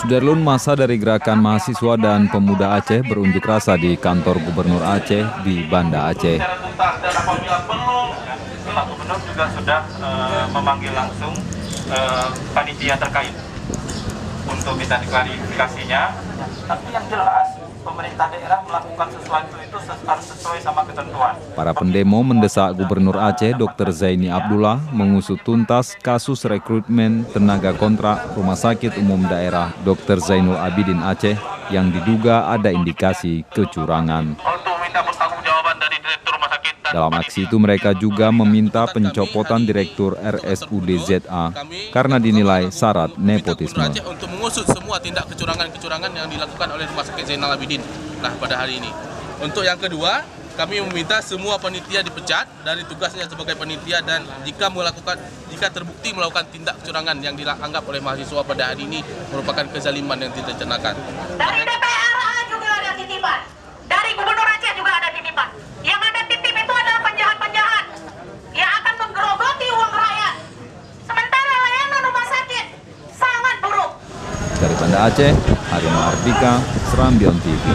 Sudarlun, masa dari Gerakan Mahasiswa dan Pemuda Aceh berunjuk rasa di kantor Gubernur Aceh di Banda Aceh. Dan apabila perlu, Pak Gubernur juga sudah memanggil langsung panitia terkait untuk minta klarifikasinya. Tapi yang jelas, pemerintah daerah melakukan sesuatu itu harus sesuai sama ketentuan. Para pendemo mendesak Gubernur Aceh Dr. Zaini Abdullah mengusut tuntas kasus rekrutmen tenaga kontrak Rumah Sakit Umum Daerah Dr. Zainul Abidin Aceh yang diduga ada indikasi kecurangan. Untuk minta pertanggungjawaban dari Direktur Rumah Sakit. Dalam aksi itu mereka juga meminta pencopotan Direktur RSUD ZA karena dinilai syarat nepotisme. Untuk mengusut semua tindak kecurangan-kecurangan yang dilakukan oleh Rumah Sakit Zainal Abidin pada hari ini. Untuk yang kedua, kami meminta semua panitia dipecat dari tugasnya sebagai panitia dan jika terbukti melakukan tindak kecurangan yang dianggap oleh mahasiswa pada hari ini merupakan kezaliman yang tidak direncanakan. Dari DPRA juga ada titipan, dari Gubernur Aceh juga ada titipan. Yang ada titip itu adalah penjahat-penjahat yang akan menggerogoti uang rakyat. Sementara layanan rumah sakit sangat buruk. Dari Banda Aceh, Harino Ardika, Serambion TV.